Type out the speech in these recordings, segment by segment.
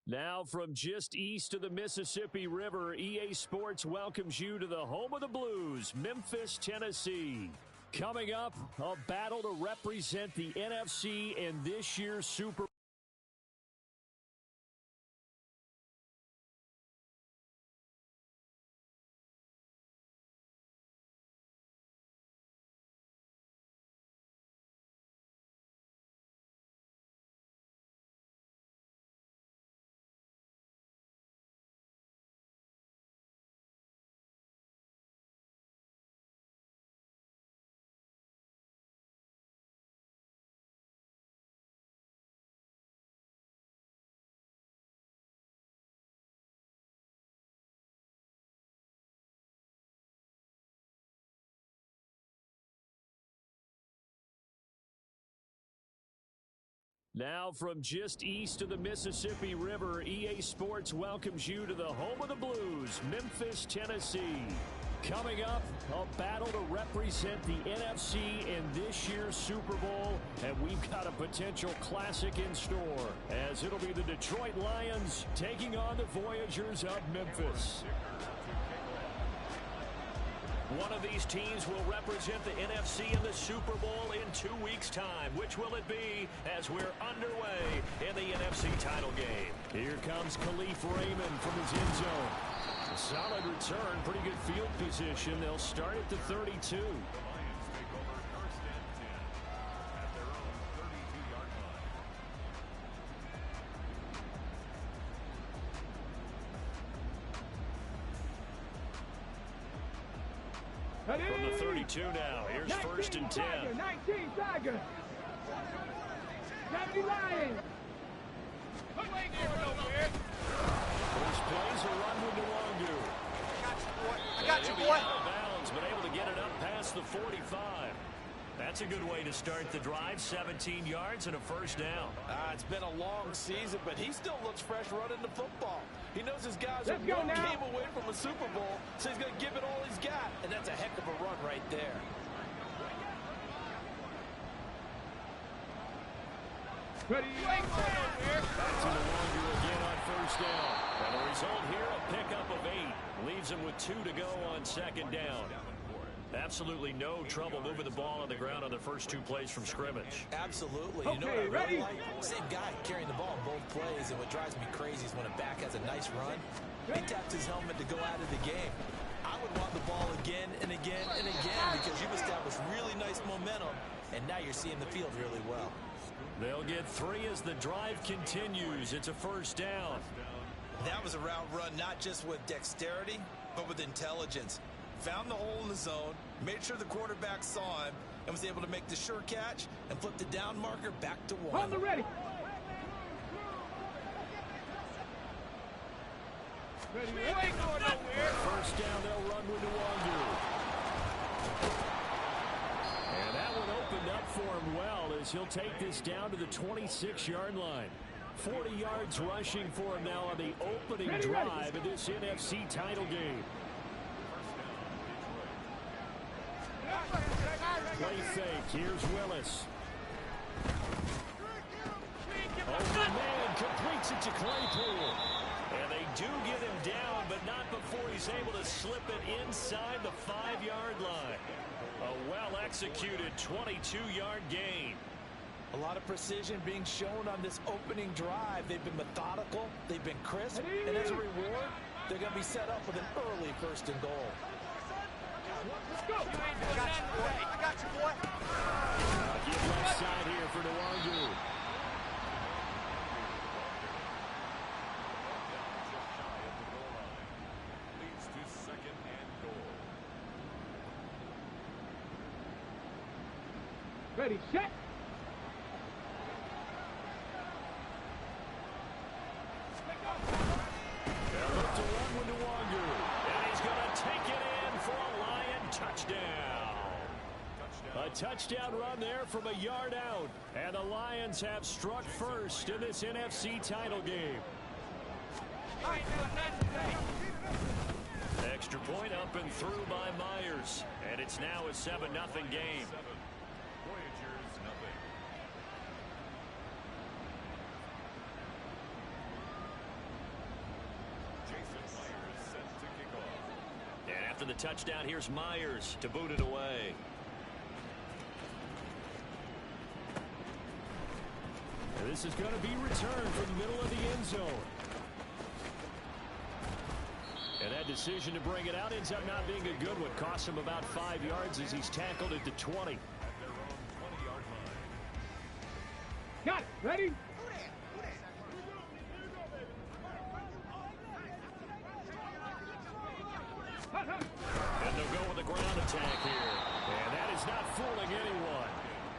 Now from just east of the Mississippi River, EA Sports welcomes you to the home of the Blues, Memphis, Tennessee. Coming up, a battle to represent the NFC in this year's Super Bowl. Now from just east of the Mississippi River, EA Sports welcomes you to the home of the Blues, Memphis, Tennessee. Coming up, a battle to represent the NFC in this year's Super Bowl, and we've got a potential classic in store, as it'll be the Detroit Lions taking on the Voyagers of Memphis. One of these teams will represent the NFC in the Super Bowl in 2 weeks' time. Which will it be as we're underway in the NFC title game? Here comes Khalif Raymond from his end zone. A solid return, pretty good field position. They'll start at the 32. From the 32 now, here's 1st and 10. 19 Tiger. 70 Lions. First plays a run with Nwangu. I got you, boy. Out of bounds, but able to get it up past the 45. That's a good way to start the drive. 17 yards and a first down. It's been a long season, but he still looks fresh running the football. He knows his guys are one game away from a Super Bowl, so he's going to give it all he's got. And that's a heck of a run right there. Back to Nwangu again on first down. And the result here, a pickup of 8. Leaves him with 2 to go on 2nd down. Absolutely no trouble moving the ball on the ground on the first 2 plays from scrimmage. Absolutely. You know what I really like? Same guy carrying the ball in both plays, and what drives me crazy is when a back has a nice run, he taps his helmet to go out of the game. I would want the ball again and again and again because you've established really nice momentum, and now you're seeing the field really well. They'll get 3 as the drive continues. It's a first down. That was a route run not just with dexterity, but with intelligence. Found the hole in the zone, made sure the quarterback saw him, and was able to make the sure catch and flip the down marker back to 1. On the ready. First down, they'll run with Nwangu. And that one opened up for him well as he'll take this down to the 26-yard line. 40 yards rushing for him now on the opening drive of this NFC title game. Play fake. Here's Willis. Oh, man completes it to Claypool. And they do get him down, but not before he's able to slip it inside the 5-yard line. A well-executed 22-yard gain. A lot of precision being shown on this opening drive. They've been methodical. They've been crisp. And as a reward, they're going to be set up with an early 1st and goal. Let's go. I got you, boy. Give left side here for Nwangu. Leads to 2nd and goal. Ready, set. They'll look to run with Nwangu. And he's going to take it in for a Lion touchdown. A touchdown run there from a yard out. And the Lions have struck first in this NFC title game. Extra point up and through by Myers. And it's now a 7-0 game. Voyagers, nothing. after the touchdown, here's Myers to boot it away. And this is going to be returned from the middle of the end zone. And that decision to bring it out ends up not being a good one. Costs him about 5 yards as he's tackled at the 20. Got it. Ready? And they'll go with the ground attack here. And that is not fooling anyone.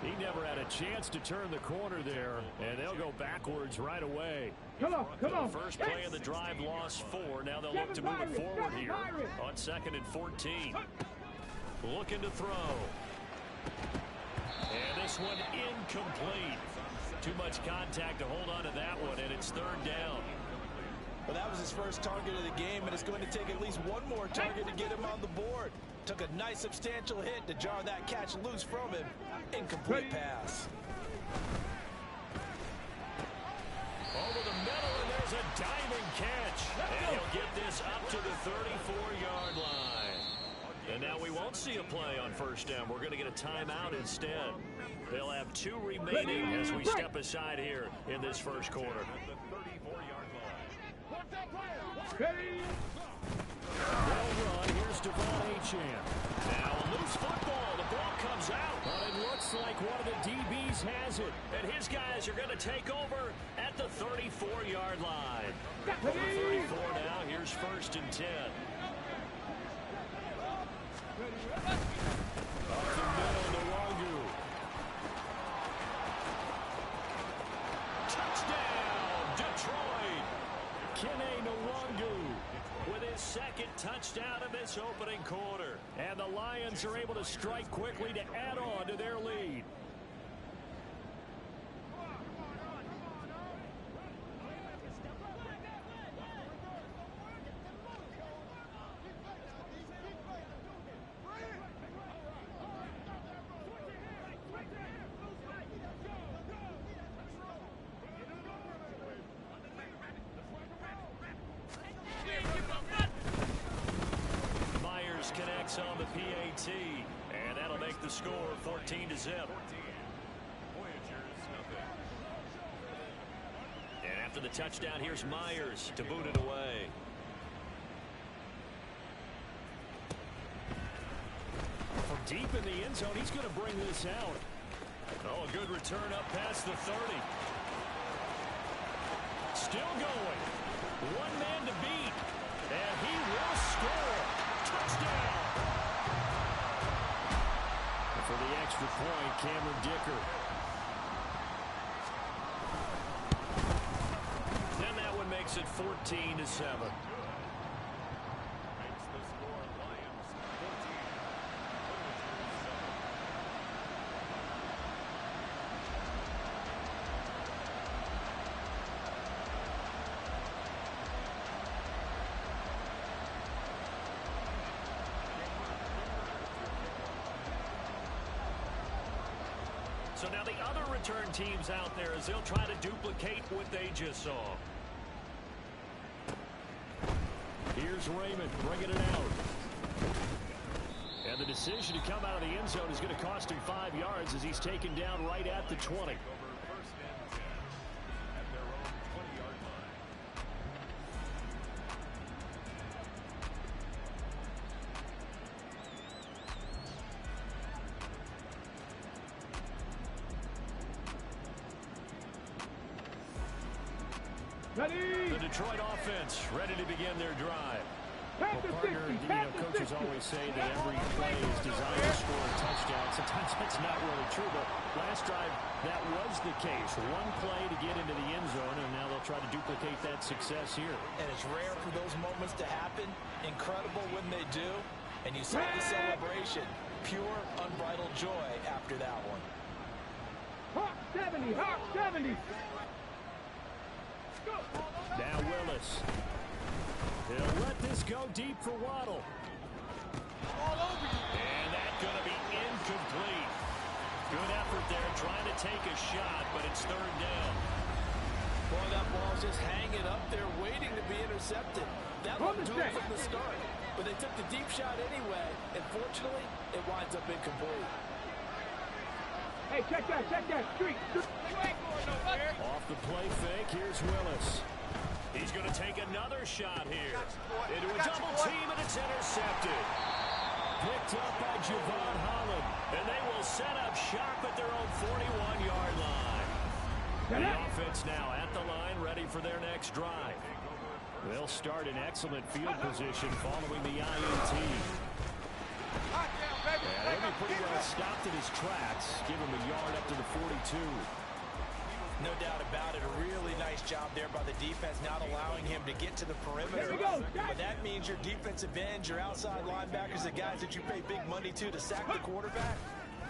He never had a chance to turn the corner there. And they'll go backwards right away. Come on, come on. First play of the drive, lost 4. Now they'll look to move it forward here on 2nd and 14. Looking to throw. And this one incomplete. Too much contact to hold on to that one, and it's 3rd down. Well, that was his first target of the game, and it's going to take at least one more target to get him on the board. Took a nice substantial hit to jar that catch loose from him. Incomplete pass. Over the middle, and there's a diving catch. And he'll get this up to the 34-yard line. And now we won't see a play on 1st down. We're going to get a timeout instead. They'll have 2 remaining as we step aside here in this first quarter. Ready? Well run. Here's Devon Achane. Now a loose football. The ball comes out. But it looks like one of the DBs has it. And his guys are going to take over at the 34-yard line. Over 34 now. Here's 1st and 10. Up the middle, Nwangu. Touchdown, Detroit. Kene Nwangu with his 2nd touchdown of this opening quarter. And the Lions are able to strike quickly to add on to their lead. Connects on the PAT, and that'll make the score 14-0. And after the touchdown, here's Myers to boot it away. From deep in the end zone, he's going to bring this out. Oh, a good return up past the 30. Still going. One man to beat, and he will score. Touchdown! For the extra point, Cameron Dicker. Then that one makes it 14-7. So now the other return teams out there as they'll try to duplicate what they just saw. Here's Raymond bringing it out. And the decision to come out of the end zone is going to cost him 5 yards as he's taken down right at the 20. Ready? The Detroit offense ready to begin their drive. Well, partner, coaches always say that every play is designed to score a touchdown. Sometimes that's not really true, but last drive, that was the case. One play to get into the end zone, and now they'll try to duplicate that success here. And it's rare for those moments to happen. Incredible when they do. And you saw the celebration. Pure, unbridled joy after that one. Hawk 70, Hawk 70. Now Willis. They'll let this go deep for Waddle. And that's going to be incomplete. Good effort there trying to take a shot, but it's 3rd down. Boy, that ball's just hanging up there waiting to be intercepted. That looked good from the start. but they took the deep shot anyway, and fortunately, it winds up incomplete. Hey, check that, street. You ain't going nowhere. Off the play fake, here's Willis. He's going to take another shot here. Into a double team, and it's intercepted. Picked up by Javon Holland, and they will set up shop at their own 41-yard line. The offense now at the line, ready for their next drive. They'll start in excellent field position following the INT. And he'll be pretty well stopped in his tracks. Give him a yard up to the 42. No doubt about it. A really nice job there by the defense, not allowing him to get to the perimeter. But that means your defensive ends, your outside linebackers, the guys that you pay big money to sack the quarterback,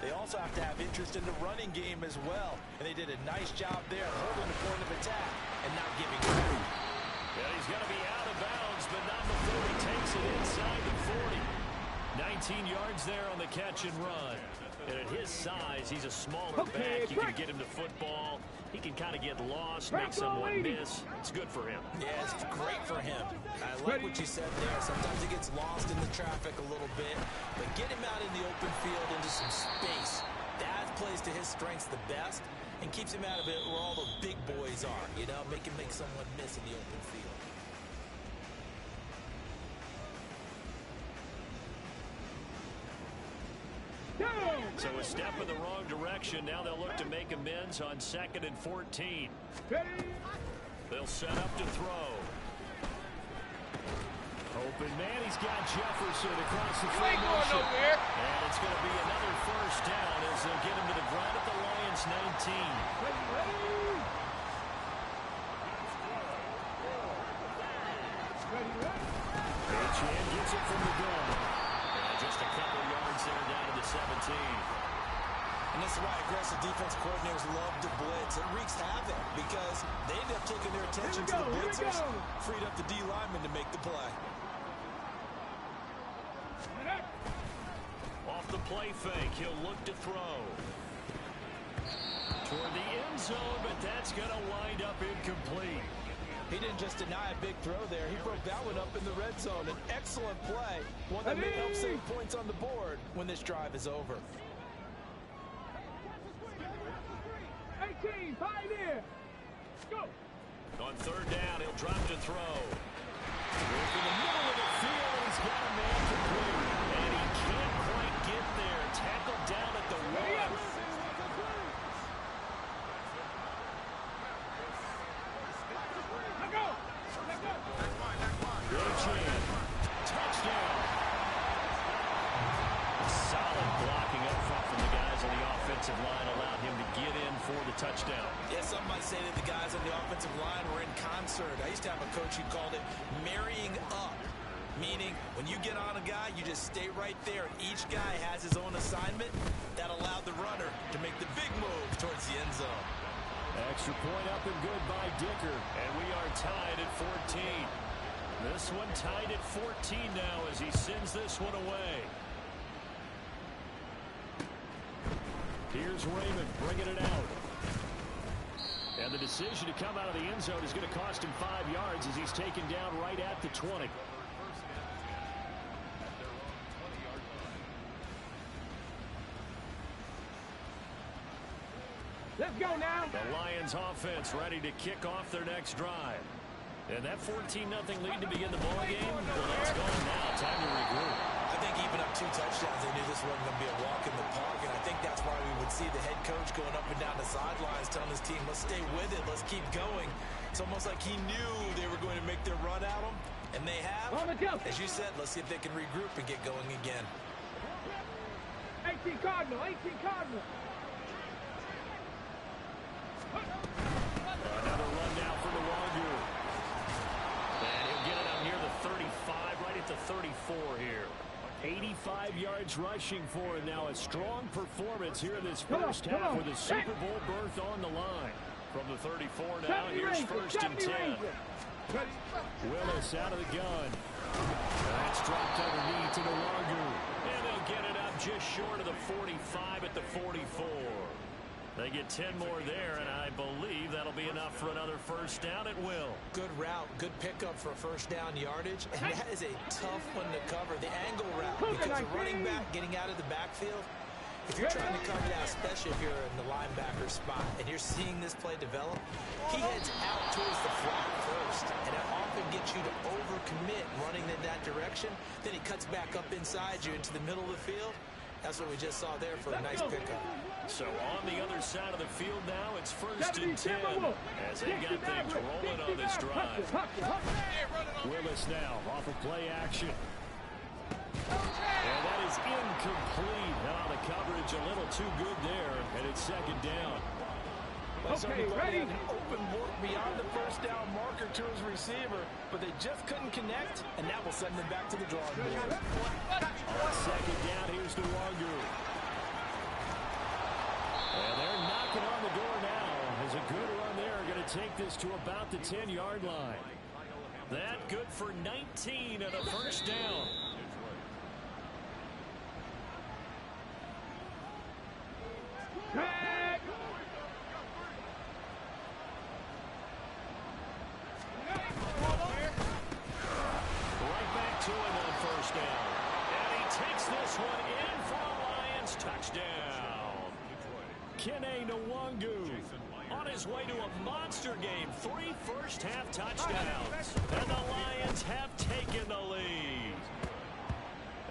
they also have to have interest in the running game as well. And they did a nice job there, holding the point of attack and not giving up. Yeah, he's going to be out of bounds, but not before he takes it inside the 40. 19 yards there on the catch and run. And at his size, he's a smaller back. You can get him to football. He can kind of get lost, make someone miss. It's good for him. Yeah, it's great for him. I like what you said there. Sometimes he gets lost in the traffic a little bit, but get him out in the open field into some space. That plays to his strengths the best and keeps him out of it where all the big boys are, you know, make someone miss in the open field. So a step in the wrong direction. Now they'll look to make amends on 2nd and 14. They'll set up to throw. Open man, he's got Jefferson across the field. And it's going to be another first down as they'll get him to the ground at the Lions 19. Chan gets it from the gun. Just a couple yards there down to the 17. And this is why aggressive defense coordinators love to blitz. It wreaks havoc because they end up taking their attention to the blitzers, freed up the D lineman to make the play. Off the play fake, he'll look to throw. Toward the end zone, but that's going to wind up incomplete. He didn't just deny a big throw there. He broke that one up in the red zone. An excellent play. One that may help save points on the board when this drive is over. 18, pioneer. Go. On third down, he'll drop to throw. Goes in the middle of the field, and he's got a man complete. And he can't quite get there. Tackled down at the 1. Touchdown. Solid blocking up front from the guys on the offensive line allowed him to get in for the touchdown. Yeah, some might say that the guys on the offensive line were in concert. I used to have a coach who called it marrying up, meaning when you get on a guy, you just stay right there. Each guy has his own assignment. That allowed the runner to make the big move towards the end zone. Extra point up and good by Dicker, and we are tied at 14. This one tied at 14 now as he sends this one away. Here's Raymond bringing it out. And the decision to come out of the end zone is going to cost him 5 yards as he's taken down right at the 20. Let's go now. The Lions offense ready to kick off their next drive. And that 14-0 lead to begin the ball game, well, that's gone now. Time to regroup. I think even up 2 touchdowns, they knew this wasn't going to be a walk in the park, and I think that's why we would see the head coach going up and down the sidelines telling his team, let's stay with it, let's keep going. It's almost like he knew they were going to make their run at him, and they have. As you said, let's see if they can regroup and get going again. 18 Cardinal, 18 Cardinal. Another run now for the Longu. And he'll get it out near the 35, right at the 34 here. 85 yards rushing for him now. A strong performance here in this first half with a Super Bowl berth on the line. From the 34 now, here's 1st and 10. Willis out of the gun. That's dropped underneath to the Longu. And they'll get it up just short of the 45 at the 44. They get 10 more there, and I believe that'll be enough for another first down. It will. Good route, good pickup for first down yardage, and that is a tough one to cover, the angle route, because a running back getting out of the backfield, if you're trying to cover that, especially if you're in the linebacker spot, and you're seeing this play develop, he heads out towards the flat first, and it often gets you to overcommit running in that direction. Then he cuts back up inside you into the middle of the field. That's what we just saw there for a nice pickup. So on the other side of the field now, it's first and 10 as they got things rolling on this drive. Willis now off of play action. And that is incomplete. Now the coverage a little too good there, and it's second down. Okay, ready? Open work beyond the first down marker to his receiver, but they just couldn't connect, and that will send them back to the drawing board. On second down, here's Nwangu. And they're knocking on the door now. As a good run there, going to take this to about the 10-yard line. That good for 19 and a first down. Nwangu on his way to a monster game. 3 first-half touchdowns. And the Lions have taken the lead.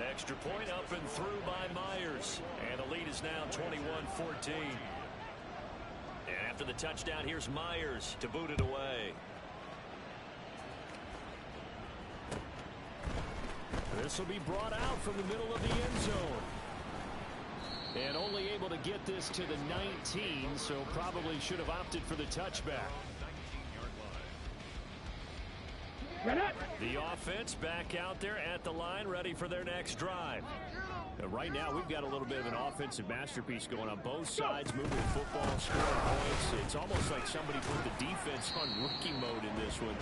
Extra point up and through by Myers. And the lead is now 21-14. And after the touchdown, here's Myers to boot it away. This will be brought out from the middle of the end zone. And only able to get this to the 19, so probably should have opted for the touchback. The offense back out there at the line, ready for their next drive. Right now, we've got a little bit of an offensive masterpiece going on both sides, moving the football, scoring points. It's almost like somebody put the defense on rookie mode in this one.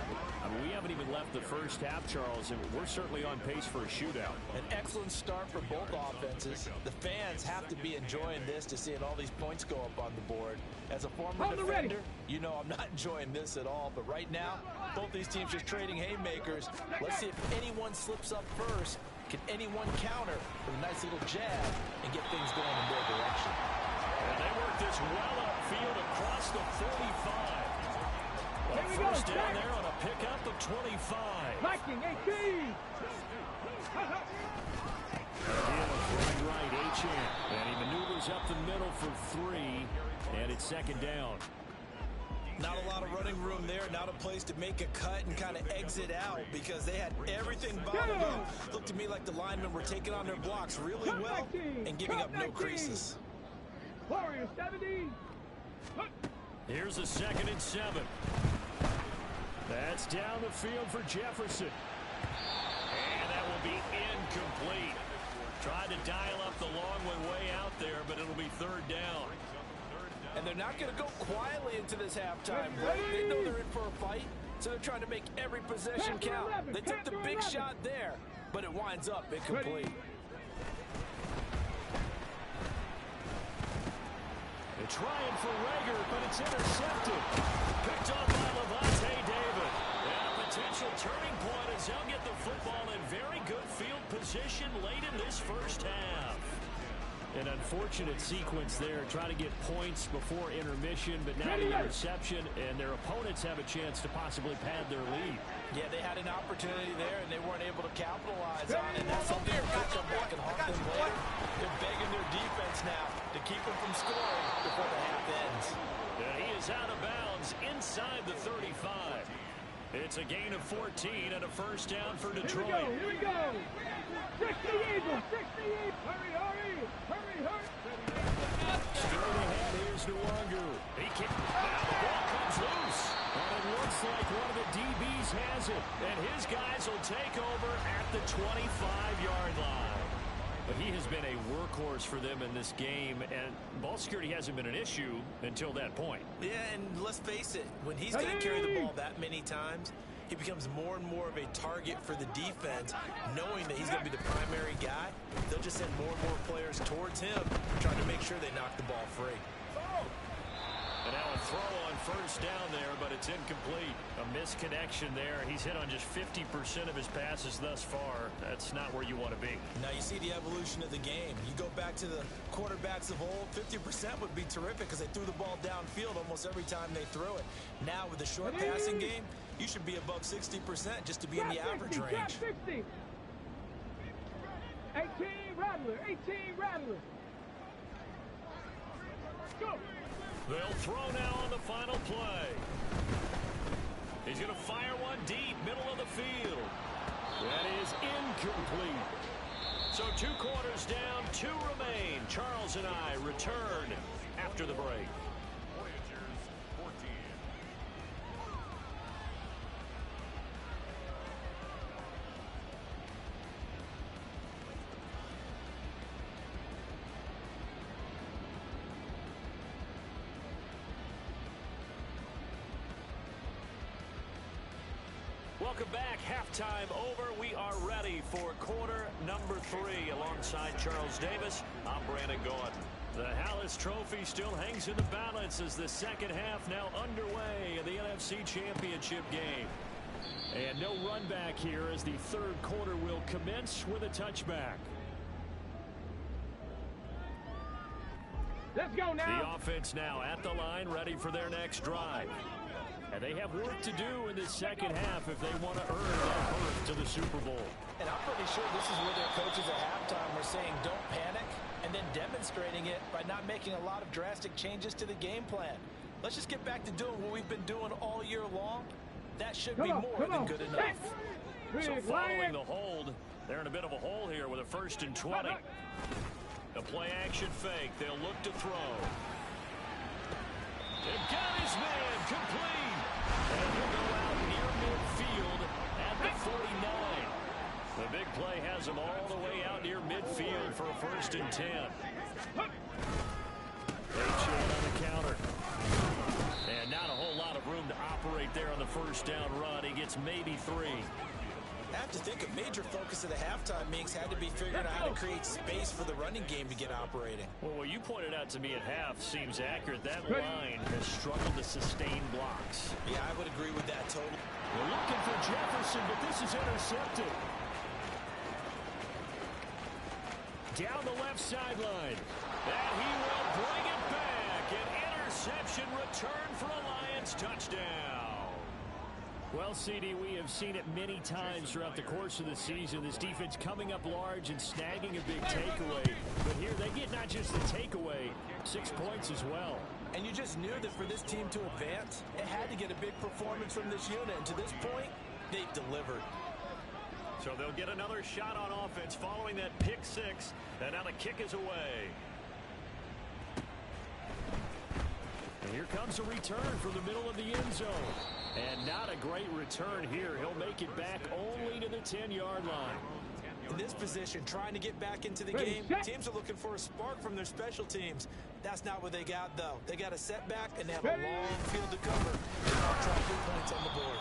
I mean, we haven't even left the first half, Charles, and we're certainly on pace for a shootout. An excellent start for both offenses. The fans have to be enjoying this to seeing all these points go up on the board. As a former defender, you know I'm not enjoying this at all. But right now, both these teams just trading haymakers. Let's see if anyone slips up first. Can anyone counter with a nice little jab and get things going in their direction? And they work this well upfield across the 45. First down there on a pickup of 25. Lacking 18. Right, Achane. And he maneuvers up the middle for 3. And it's second down. Not a lot of running room there, not a place to make a cut and kind of exit out because they had everything bottled up. Looked to me like the linemen were taking on their blocks really well and giving up no creases. Warriors 70. Here's a 2nd and 7. That's down the field for Jefferson. And that will be incomplete. Tried to dial up the long one way out there, but it'll be 3rd down. And they're not going to go quietly into this halftime break. They know they're in for a fight, so they're trying to make every possession count. They took the big shot there, but it winds up incomplete. They're trying for Rager, but it's intercepted. Picked off by Levante David. And a potential turning point as they'll get the football in very good field position late in this first half. An unfortunate sequence there, trying to get points before intermission, but now the interception, and their opponents have a chance to possibly pad their lead. Yeah, they had an opportunity there, and they weren't able to capitalize on it. That's something that could come back and haunt them later. They're begging their defense now to keep them from scoring before the half ends. And he is out of bounds inside the 35. It's a gain of 14 and a first down for Detroit. Here we go. 60 Eagles, 60 Eagles. Hurry, hurry, hurry, hurry. Straight ahead, here's Nwangu. He can't. Now the ball comes loose. And it looks like one of the DBs has it. And his guys will take over at the 25-yard line. But he has been a workhorse for them in this game, and ball security hasn't been an issue until that point. Yeah, and let's face it, when he's going to carry the ball that many times, he becomes more and more of a target for the defense, knowing that he's going to be the primary guy. They'll just send more and more players towards him, trying to make sure they knock the ball free. throw on first down there, but it's incomplete. A misconnection there. He's hit on just 50% of his passes thus far. That's not where you want to be. Now you see the evolution of the game. You go back to the quarterbacks of old, 50% would be terrific because they threw the ball downfield almost every time they threw it. Now with the short passing game, you should be above 60% just to be in the average range. 60. 18 Rattler, 18 Rattler. Go. They'll throw now on the final play. He's going to fire one deep, middle of the field. That is incomplete. So 2 quarters down, 2 remain. Charles and I return after the break. Voyagers 14. Welcome back. Halftime over. We are ready for quarter number 3. Alongside Charles Davis, I'm Brandon Gordon. The Hallis Trophy still hangs in the balance as the second half now underway in the NFC Championship game. And no run back here as the third quarter will commence with a touchback. Let's go now. The offense now at the line, ready for their next drive. And they have work to do in this second half if they want to earn their berth to the Super Bowl. And I'm pretty sure this is where their coaches at halftime were saying don't panic, and then demonstrating it by not making a lot of drastic changes to the game plan. Let's just get back to doing what we've been doing all year long. That should be more than good enough. So following the hold, they're in a bit of a hole here with a 1st and 20. The play action fake. They'll look to throw. They've got his man complete. And he'll go out near midfield at the 49. The big play has him all the way out near midfield for a 1st and 10. Great shot on the counter. And not a whole lot of room to operate there on the 1st down run. He gets maybe 3. I have to think a major focus of the halftime meetings had to be figuring out how to create space for the running game to get operating. Well, what you pointed out to me at half seems accurate. That line has struggled to sustain blocks. Yeah, I would agree with that totally. They're looking for Jefferson, but this is intercepted. Down the left sideline. And he will bring it back. An interception return for a Lions touchdown. Well, CD, we have seen it many times throughout the course of the season. This defense coming up large and snagging a big takeaway. But here they get not just the takeaway, 6 points as well. And you just knew that for this team to advance, it had to get a big performance from this unit. And to this point, they've delivered. So they'll get another shot on offense following that pick 6. And now the kick is away. And here comes a return from the middle of the end zone. And not a great return here. He'll make it back only to the 10-yard line. In this position, trying to get back into the game, teams are looking for a spark from their special teams. That's not what they got, though. They got a setback, and they have a long field to cover. They'll try to put points on the board.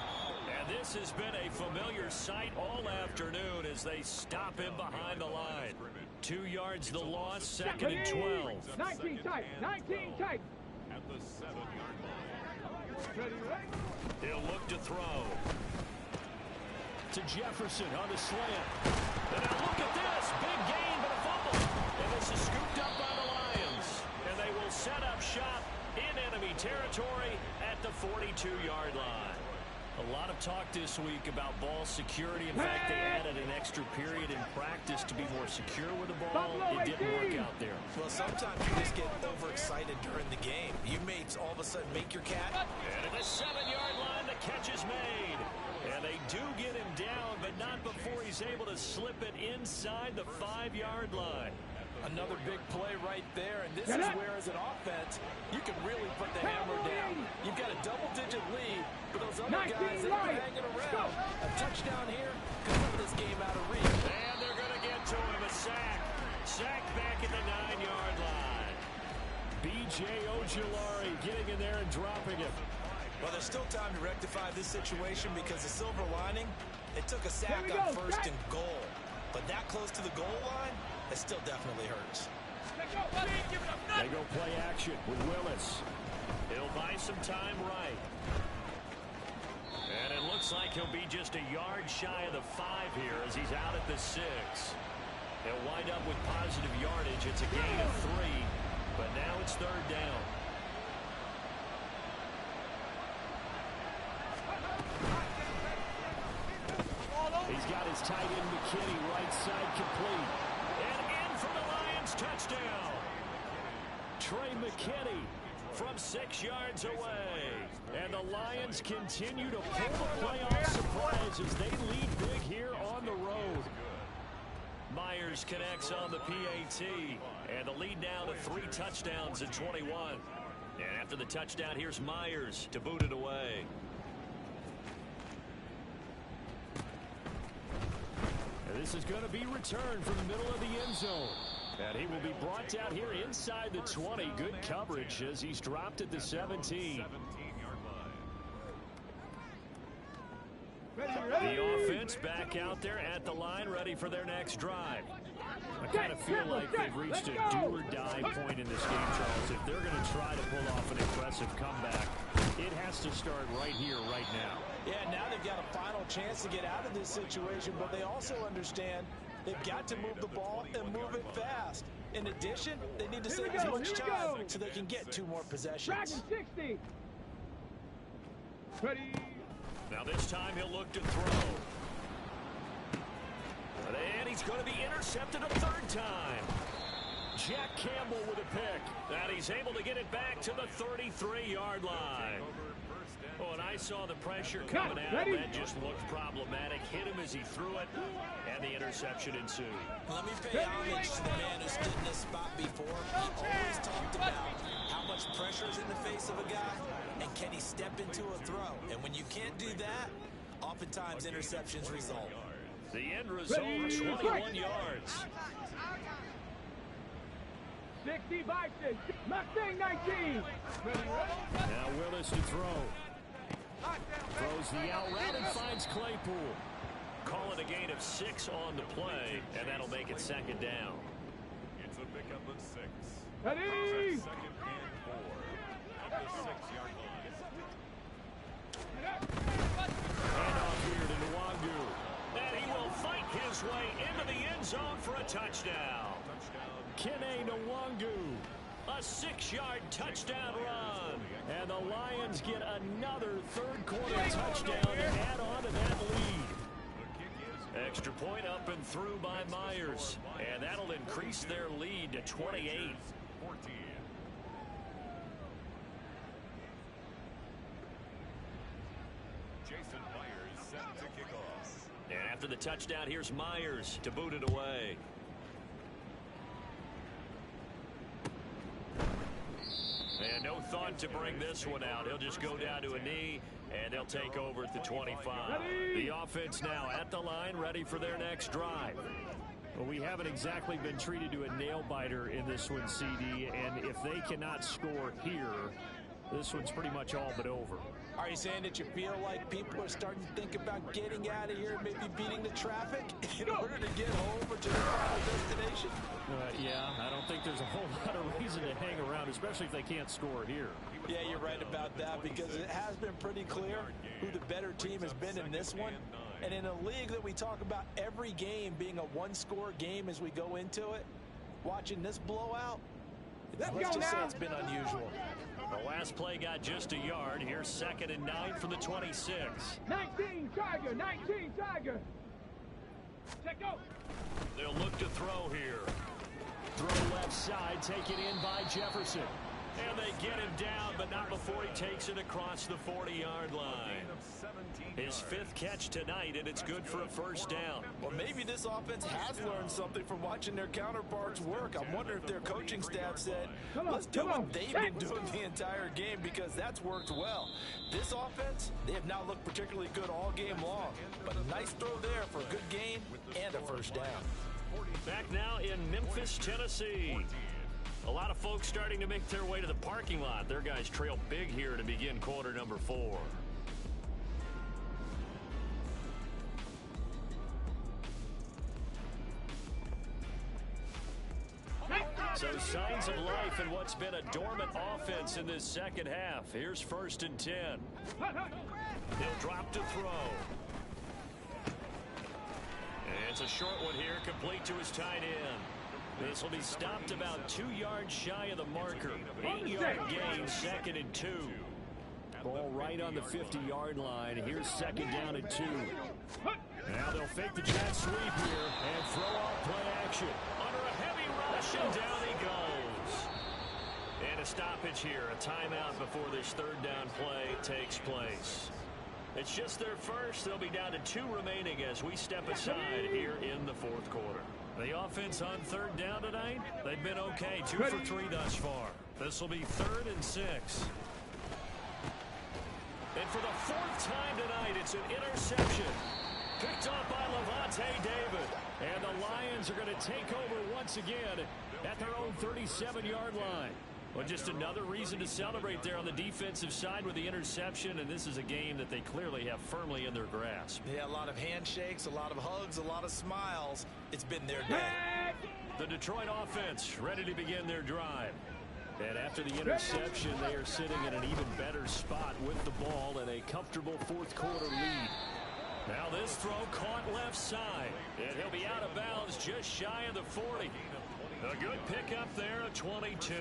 And this has been a familiar sight all afternoon as they stop him behind the line. 2 yards the loss, 2nd and 12. 19 tight, 19 tight. At the 7-yard line. He'll look to throw. To Jefferson on the slant. And now look at this. Big gain, but a fumble. And this is scooped up by the Lions. And they will set up shop in enemy territory at the 42-yard line. A lot of talk this week about ball security. In fact, they added an extra period in practice to be more secure with the ball. It didn't work out there. Well, sometimes you just get overexcited during the game. You may all of a sudden make your cat. And at the 7-yard line, the catch is made. And they do get him down, but not before he's able to slip it inside the 5-yard line. Another big play right there, and this is where, as an offense, you can really put the hammer down. You've got a double-digit lead, but those other guys, they've been hanging around. A touchdown here could put this game out of reach. And they're going to get to him, a sack. Sack back at the 9-yard line. B.J. Ojulari getting in there and dropping it. Well, there's still time to rectify this situation because the silver lining, it took a sack on 1st and goal. But that close to the goal line, it still definitely hurts. They go play action with Willis. He'll buy some time right. And it looks like he'll be just a yard shy of the 5 here as he's out at the 6. He'll wind up with positive yardage. It's a gain of 3, but now it's 3rd down. He's got his tight end McKinney right side complete. And in for the Lions touchdown. Trey McKinney from 6 yards away. And the Lions continue to pull the playoff surprise as they lead big here on the road. Myers connects on the PAT. And the lead now to 3 touchdowns at 21. And after the touchdown, here's Myers to boot it away. And this is going to be returned from the middle of the end zone. And he will be brought down here inside the 20. Good coverage as he's dropped at the 17. The offense back out there at the line, ready for their next drive. I kind of feel like they've reached a do-or-die point in this game, Charles. If they're going to try to pull off an impressive comeback, it has to start right here, right now. Yeah, now they've got a final chance to get out of this situation, but they also understand they've got to move the ball and move it fast. In addition, they need to save as much time so they can get 2 more possessions. 60. Ready. Now this time he'll look to throw. And he's going to be intercepted a 3rd time. Jack Campbell with a pick. And he's able to get it back to the 33-yard line. Oh, and I saw the pressure coming out. That just looked problematic. Hit him as he threw it, and the interception ensued. Let me pay homage to the man who stood in this spot before. He always talked about how much pressure is in the face of a guy, and can he step into a throw. And when you can't do that, oftentimes interceptions result. The end result, 21 yards. 60 Bison. Mustang 19. Now Willis to throw. Throws the out route and finds Claypool. Call it a gain of 6 on the play, and that'll make it 2nd down. It's a pickup of 6. Ready. 2nd and 4 at the 6-yard line. Handoff here to Nwangu. And he will fight his way into the end zone for a touchdown. Kene Nwangu. A 6-yard touchdown run. And the Lions get another 3rd quarter touchdown to add on to that lead. Extra point up and through by Myers. And that'll increase their lead to 28. 14. Jason Myers set to kick off. And after the touchdown, here's Myers to boot it away. And no thought to bring this one out. He'll just go down to a knee, and they'll take over at the 25. The offense now at the line, ready for their next drive. Well, we haven't exactly been treated to a nail-biter in this one, CD, and if they cannot score here, this one's pretty much all but over. Are you saying that you feel like people are starting to think about getting out of here, maybe beating the traffic in order to get home or to their final destination? Yeah, I don't think there's a whole lot of reason to hang around, especially if they can't score here. Yeah, you're right about that, because it has been pretty clear who the better team has been in this one. And in a league that we talk about every game being a 1-score game as we go into it, watching this blowout, let's just say it's been unusual. The last play got just a yard. Here's 2nd and 9 from the 26. 19 Tiger. 19 Tiger. Check out. They'll look to throw here. Throw left side, taken in by Jefferson. And they get him down, but not before he takes it across the 40-yard line. His 5th catch tonight, and it's good for a 1st down. Well, maybe this offense has learned something from watching their counterparts work. I wonder if their coaching staff said, let's do what they've been doing the entire game, because that's worked well. This offense, they have not looked particularly good all game long, but a nice throw there for a good gain and a 1st down. Back now in Memphis, Tennessee. A lot of folks starting to make their way to the parking lot. Their guys trail big here to begin quarter number 4. So signs of life in what's been a dormant offense in this second half. Here's 1st and 10. He'll drop to throw. And it's a short one here, complete to his tight end. This will be stopped about 2 yards shy of the marker. 8-yard gain, 2nd and 2. Ball right on the 50-yard line. Here's 2nd down and 2. Now they'll fake the jet sweep here and throw off play action. Under a heavy rush, and down he goes. And a stoppage here, a timeout before this 3rd down play takes place. It's just their first. They'll be down to 2 remaining as we step aside here in the 4th quarter. The offense on 3rd down tonight, they've been okay. 2 for 3 thus far. This will be 3rd and 6. And for the 4th time tonight, it's an interception. Picked off by Levante David. And the Lions are going to take over once again at their own 37-yard line. Well, just another reason to celebrate there on the defensive side with the interception, and this is a game that they clearly have firmly in their grasp. Yeah, a lot of handshakes, a lot of hugs, a lot of smiles. It's been their day. The Detroit offense ready to begin their drive. And after the interception, they are sitting in an even better spot with the ball and a comfortable 4th quarter lead. Now this throw caught left side, and he'll be out of bounds just shy of the 40. A good pickup there, a 22.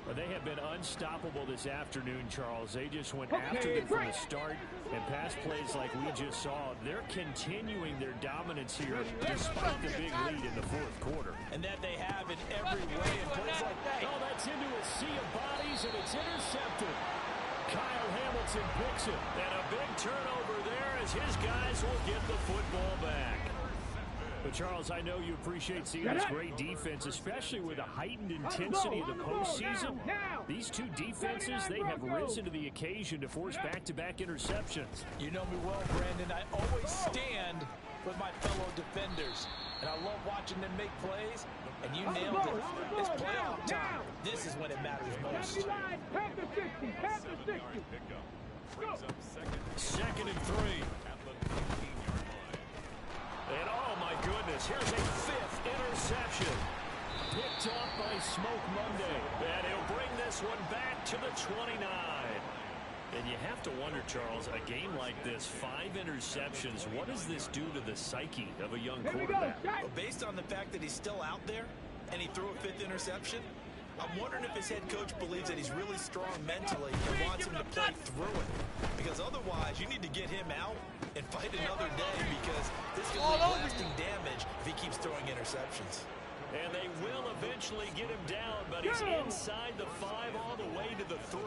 But they have been unstoppable this afternoon, Charles. They just went after them from the start, and pass plays like we just saw. They're continuing their dominance here despite the big lead in the 4th quarter. And that they have in every way in plays like that. Oh, that's into a sea of bodies, and it's intercepted. Kyle Hamilton picks it, and a big turnover there as his guys will get the football back. But, Charles, I know you appreciate seeing this great defense, especially with the heightened intensity of the postseason. These 2 defenses, they have risen to the occasion to force back-to-back interceptions. You know me well, Brandon. I always stand with my fellow defenders, and I love watching them make plays, and you nailed it. It's playoff time. This is when it matters most. 2nd and 3. And oh my goodness, here's a 5th interception. Picked off by Smoke Monday. And he'll bring this one back to the 29. And you have to wonder, Charles, a game like this, 5 interceptions, what does this do to the psyche of a young quarterback? Well, based on the fact that he's still out there and he threw a 5th interception, I'm wondering if his head coach believes that he's really strong mentally and wants him to play through it. Because otherwise, you need to get him out and fight another day, because this could leave lasting damage if he keeps throwing interceptions. And they will eventually get him down, but he's inside the 5 all the way to the 3.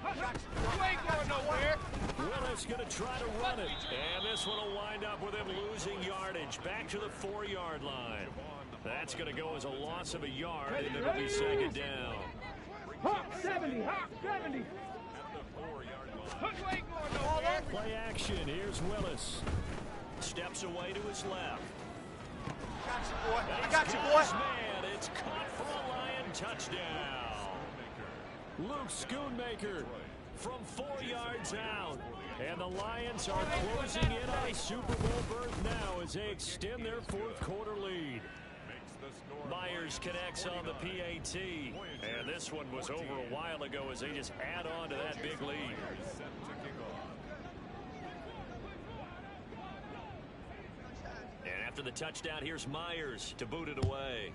You ain't going nowhere. Willis going to try to run it. And this one will wind up with him losing yardage back to the 4-yard line. That's going to go as a loss of a yard, and it'll be 2nd down. Hawk 70, Hawk 70. You ain't going nowhere. Play action. Here's Willis. Steps away to his left. Got you, boy. I That's got you, boy. his man. It's caught for a Lion touchdown. Luke Schoonmaker from 4 yards out. And the Lions are closing in on a Super Bowl berth now as they extend their 4th quarter lead. Myers connects on the PAT. And this one was over a while ago as they just add on to that big lead. And after the touchdown, here's Myers to boot it away.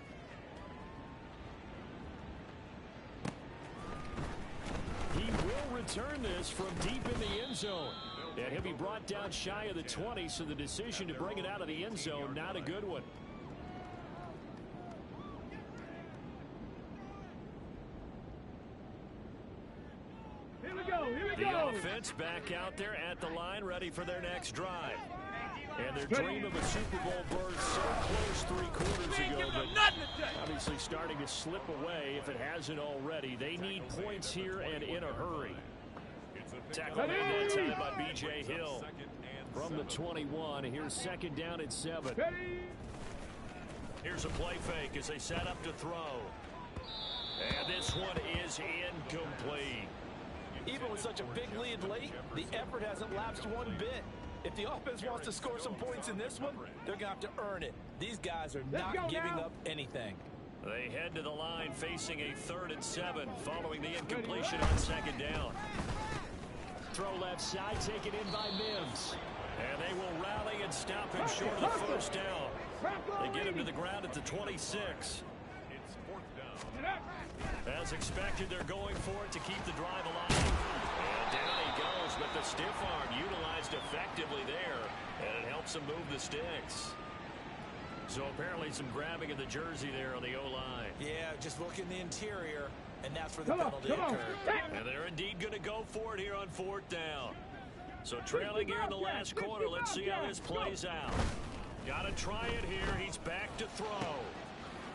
He will return this from deep in the end zone. And he'll be brought down shy of the 20, so the decision to bring it out of the end zone, not a good one. Here we go. The offense back out there at the line, ready for their next drive. And their dream of a Super Bowl berth so close 3 quarters ago, but obviously starting to slip away if it hasn't already. They need points here and in a hurry. Tackle made that time by B.J. Hill from the 21. Here's 2nd down and 7. Here's a play fake as they set up to throw. And this one is incomplete. Even with such a big lead late, the effort hasn't lapsed one bit. If the offense wants to score some points in this one, they're going to have to earn it. These guys are not giving up anything. They head to the line facing a 3rd and 7 following the incompletion on 2nd down. Throw left side, taken in by Mims. And they will rally and stop him short of the 1st down. They get him to the ground at the 26. It's 4th down. As expected, they're going for it to keep the drive alive. And down he goes, but the stiff arm utilized effectively there, and it helps him move the sticks. So apparently some grabbing of the jersey there on the O-line. Yeah, just look in the interior, and that's where the penalty occurred. And they're indeed going to go for it here on 4th down. So trailing here in the last quarter, let's see how this plays out. Got to try it here. He's back to throw.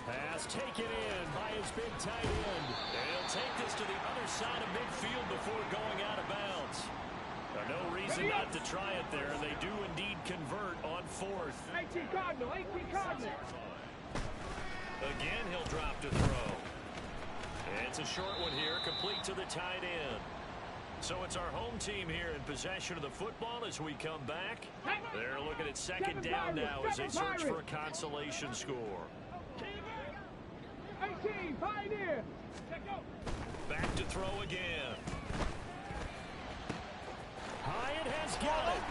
Pass taken in by his big tight end. And he'll take this to the other side of midfield before going out of bounds. No reason not to try it there. They do indeed convert on 4th. 18 Cardinal, 18 Cardinal. Again, he'll drop to throw. And it's a short one here, complete to the tight end. So it's our home team here in possession of the football as we come back. They're looking at 2nd down now as they search for a consolation score. 18, Pioneer. Back to throw again. Hyatt has got it.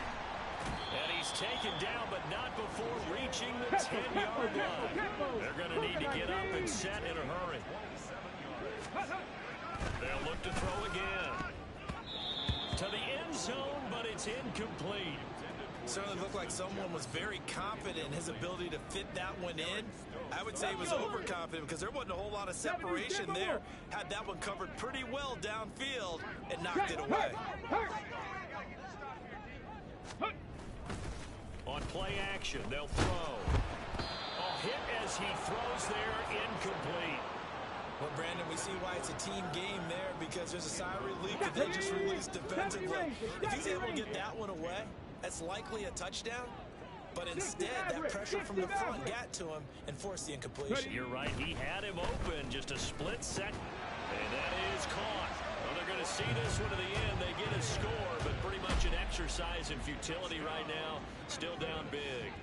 And he's taken down, but not before reaching the 10-yard line. They're going to need to get up and set in a hurry. They'll look to throw again. To the end zone, but it's incomplete. Certainly looked like someone was very confident in his ability to fit that one in. I would say he was overconfident because there wasn't a whole lot of separation there. Had that one covered pretty well downfield and knocked it away. On play action, they'll throw. A hit as he throws there, incomplete. Well, Brandon, we see why it's a team game there because there's a sigh of relief that they just released defensively. If he's able to get that one away, that's likely a touchdown. But instead, that pressure from the front got to him and forced the incompletion. You're right. He had him open just a split second. And that is caught. Well, they're going to see this one to the end. They get a score, but pretty much an exercise in futility right now. Still down big.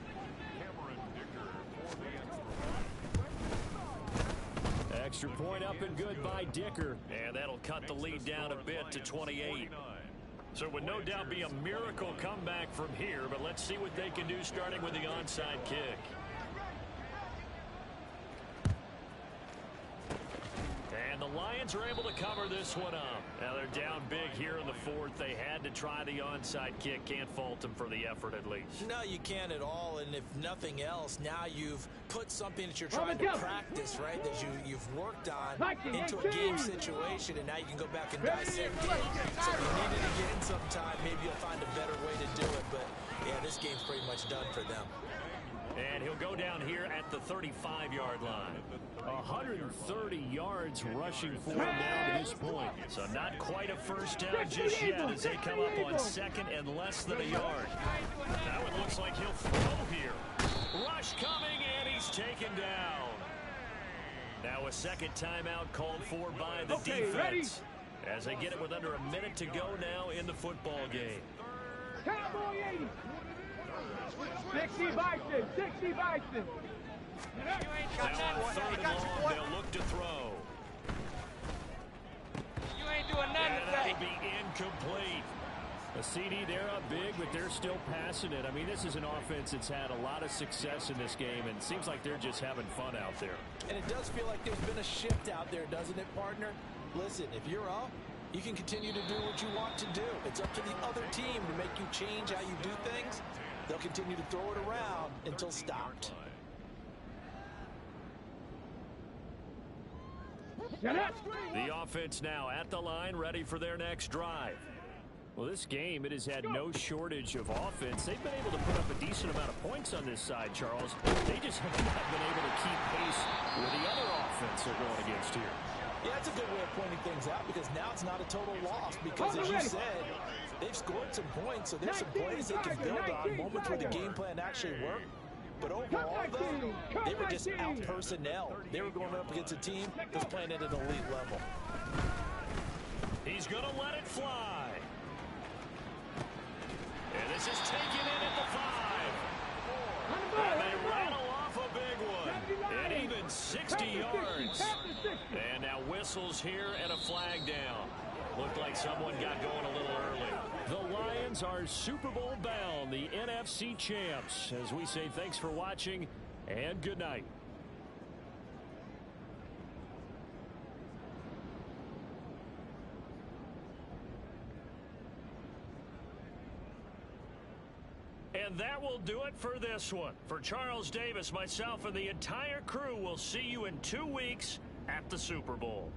Extra point up and good by Dicker. And that'll cut the lead down a bit to 28. So it would no doubt be a miracle comeback from here, but let's see what they can do starting with the onside kick. And the Lions are able to cover this one up. Now they're down big here in the 4th. They had to try the onside kick. Can't fault them for the effort at least. No, you can't at all. And if nothing else, now you've put something that you're trying to practice, right, that you've worked on into a game situation, and now you can go back and dissect it. So if you needed to get in sometime, maybe you'll find a better way to do it. But, yeah, this game's pretty much done for them. And he'll go down here at the 35-yard line. 130 yards rushing for him now to this point. So not quite a first down just yet as they come up on 2nd and less than a yard. Now it looks like he'll throw here. Rush coming, and he's taken down. Now a second timeout called for by the defense. As they get it with under a minute to go now in the football game. Cowboy 80. 60 Bison, 60 Bison. Now on 3rd and long, they'll look to throw. You ain't doing nothing And today. that'll be incomplete. A CD, they're up big, but they're still passing it. I mean, this is an offense that's had a lot of success in this game, and it seems like they're just having fun out there. And it does feel like there's been a shift out there, doesn't it, partner? Listen, if you're up, you can continue to do what you want to do. It's up to the other team to make you change how you do things. They'll continue to throw it around until stopped. The offense now at the line, ready for their next drive. Well, this game, it has had no shortage of offense. They've been able to put up a decent amount of points on this side, Charles. They just have not been able to keep pace with the other offense they're going against here. Yeah, that's a good way of pointing things out because now it's not a total loss because, as you said, they've scored some points, so there's some plays they can build on, moments where the game plan actually worked. But overall, though, they were just out-personnel. They were going up against a team that's playing at an elite level. He's going to let it fly. And this This is taken in at the 5. And they rattle off a big one. And even 60 yards. And now whistles here and a flag down. Looked like someone got going a little early. The Lions are Super Bowl bound, the NFC champs. As we say thanks for watching and good night. And that will do it for this one. For Charles Davis, myself, and the entire crew, will see you in 2 weeks at the Super Bowl.